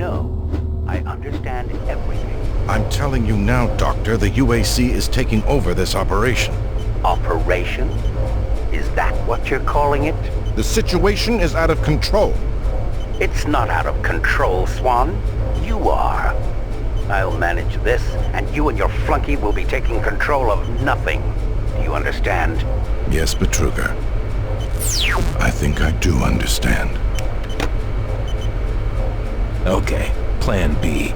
No, I understand everything. I'm telling you now, Doctor, the UAC is taking over this operation. Operation? Is that what you're calling it? The situation is out of control. It's not out of control, Swan. You are. I'll manage this, and you and your flunky will be taking control of nothing. Do you understand? Yes, Betruger. I think I do understand. Okay, Plan B.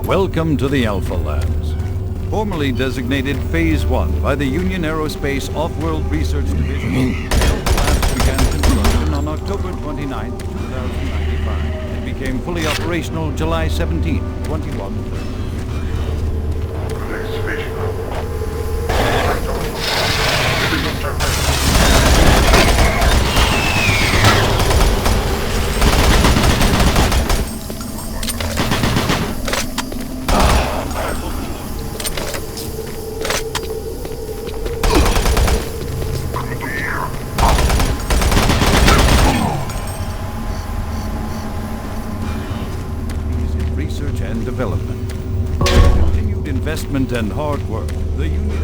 Welcome to the Alpha Labs, formerly designated Phase 1 by the Union Aerospace Off-World Research Division. The Alpha Labs began construction on October 29, 2095, and became fully operational July 17, 2130. Research and development. Continued investment and hard work. The Union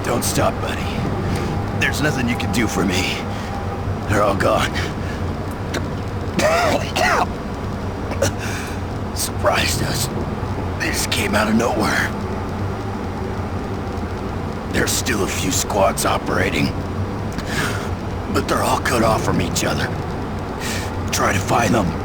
Don't stop, buddy. There's nothing you can do for me. They're all gone. Surprised us. They just came out of nowhere. There's still a few squads operating, but they're all cut off from each other. Try to find them.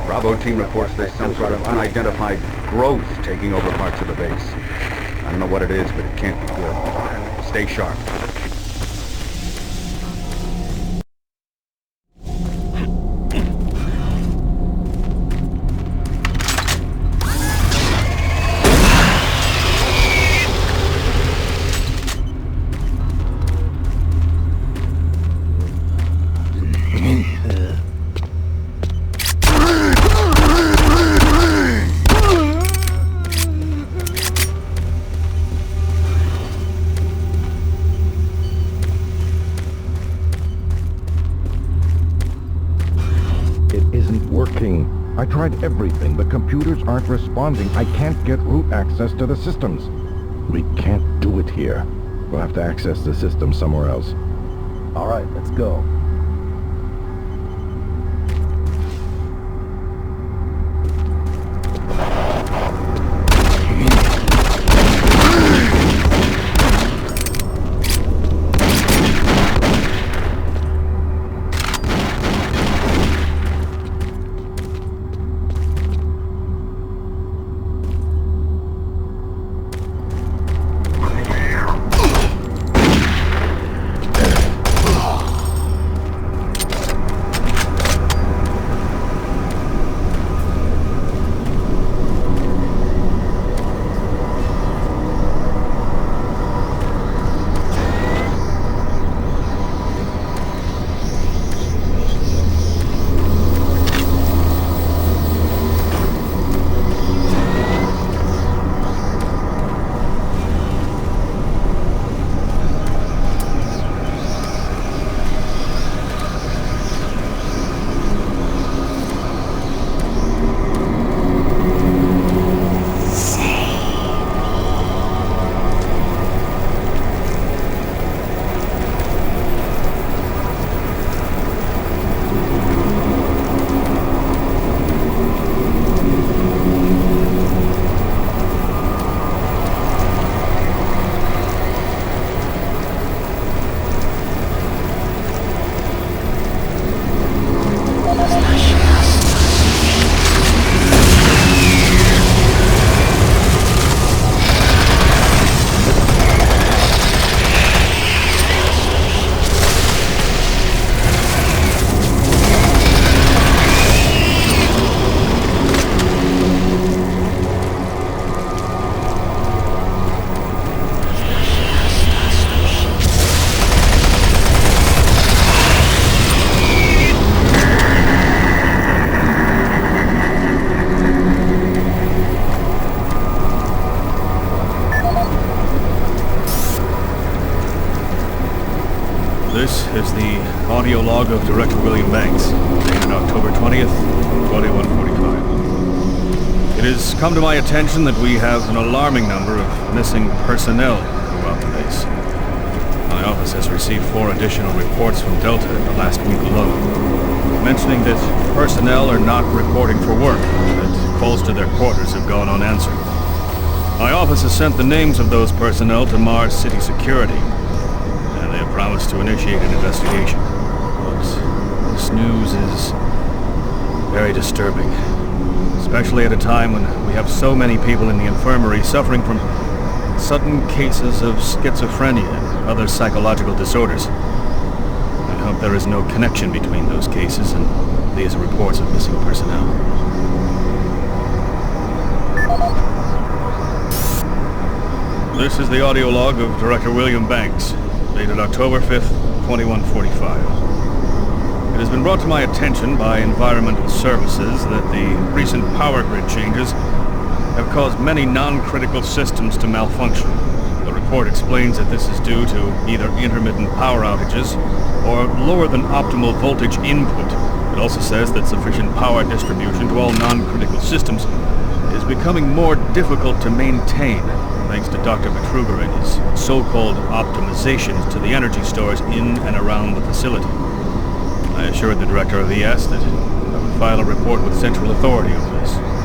Bravo team reports there's some sort of unidentified growth taking over parts of the base. I don't know what it is, but it can't be good. Stay sharp. I tried everything. The computers aren't responding. I can't get root access to the systems. We can't do it here. We'll have to access the system somewhere else. All right, let's go. This is the audio log of Director William Banks, dated October 20th, 2145. It has come to my attention that we have an alarming number of missing personnel throughout the base. My office has received 4 additional reports from Delta in the last week alone, mentioning that personnel are not reporting for work, that calls to their quarters have gone unanswered. My office has sent the names of those personnel to Mars City Security, and they have promised to initiate an investigation. But this news is very disturbing, especially at a time when we have so many people in the infirmary suffering from sudden cases of schizophrenia and other psychological disorders. I hope there is no connection between those cases and these reports of missing personnel. This is the audio log of Director William Banks, dated October 5th, 2145. It has been brought to my attention by environmental services that the recent power grid changes have caused many non-critical systems to malfunction. The report explains that this is due to either intermittent power outages or lower than optimal voltage input. It also says that sufficient power distribution to all non-critical systems is becoming more difficult to maintain, thanks to Dr. Vitruger and his so-called optimizations to the energy stores in and around the facility. I assured the director of the ES that I would file a report with central authority over this.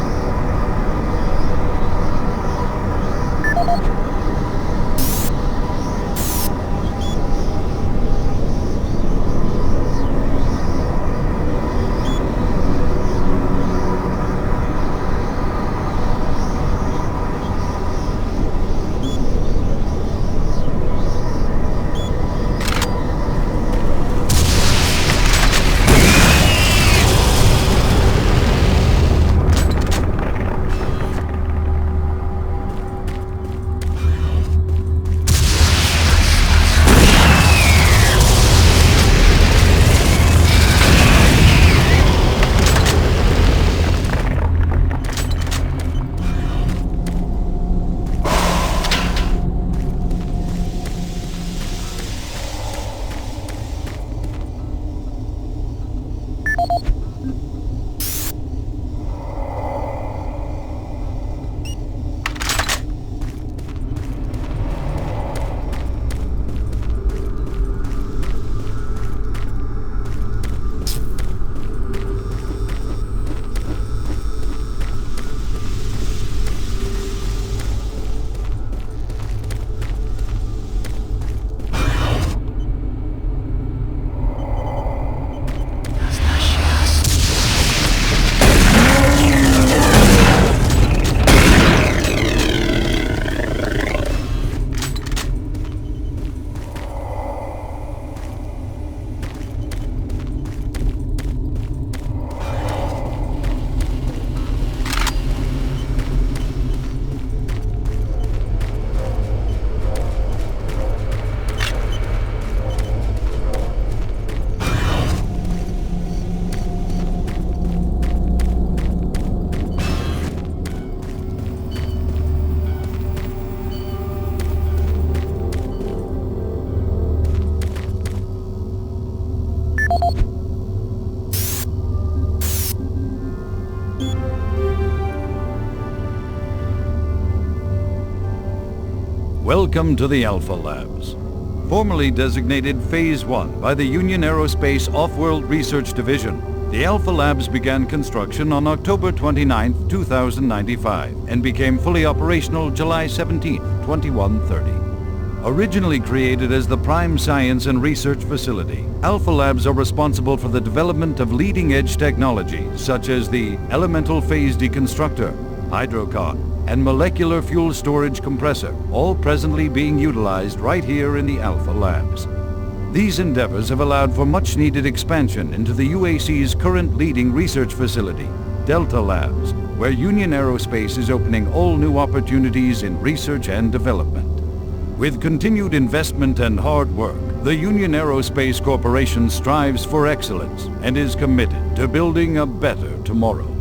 Welcome to the Alpha Labs. Formerly designated Phase 1 by the Union Aerospace Off-World Research Division, the Alpha Labs began construction on October 29, 2095 and became fully operational July 17, 2130. Originally created as the prime science and research facility, Alpha Labs are responsible for the development of leading-edge technology such as the elemental phase deconstructor, hydrocon, and molecular fuel storage compressor, all presently being utilized right here in the Alpha Labs. These endeavors have allowed for much-needed expansion into the UAC's current leading research facility, Delta Labs, where Union Aerospace is opening all new opportunities in research and development. With continued investment and hard work, the Union Aerospace Corporation strives for excellence and is committed to building a better tomorrow.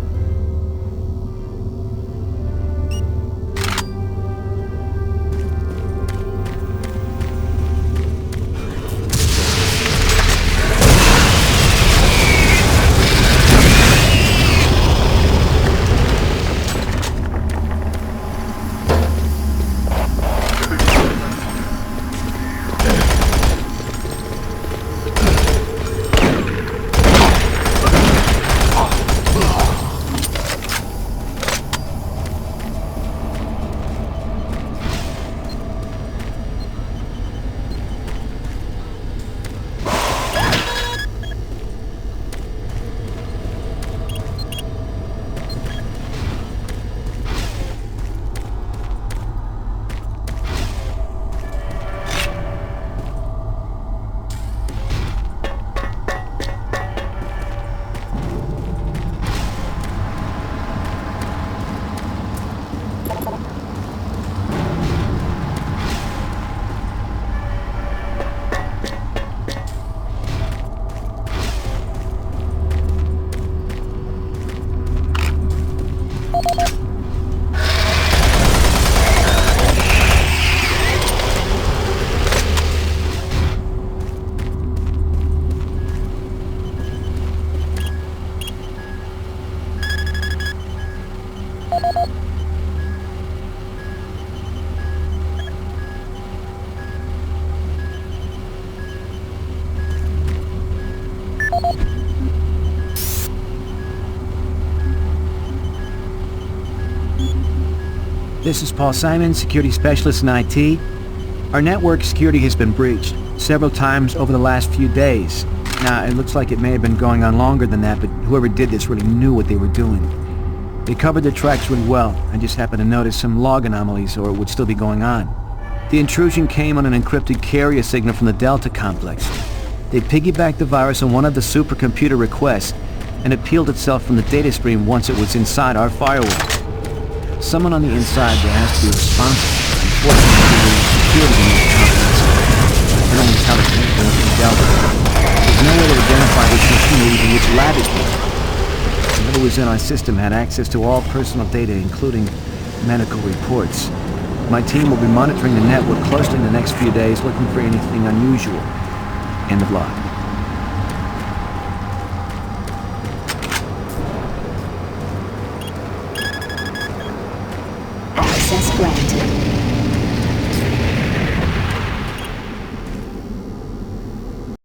This is Paul Simon, security specialist in IT. Our network security has been breached several times over the last few days. Now, it looks like it may have been going on longer than that, but whoever did this really knew what they were doing. They covered the tracks really well. I just happened to notice some log anomalies, or it would still be going on. The intrusion came on an encrypted carrier signal from the Delta complex. They piggybacked the virus on one of the supercomputer requests, and it peeled itself from the data stream once it was inside our firewall. Someone on the inside there has to be responsible. Unfortunately, the security in this complex. I can only tell it's people in Delta. There's no way to identify which machine or even which lab it's with. Whoever was in our system had access to all personal data, including medical reports. My team will be monitoring the network closely in the next few days, looking for anything unusual. End of log. Access granted.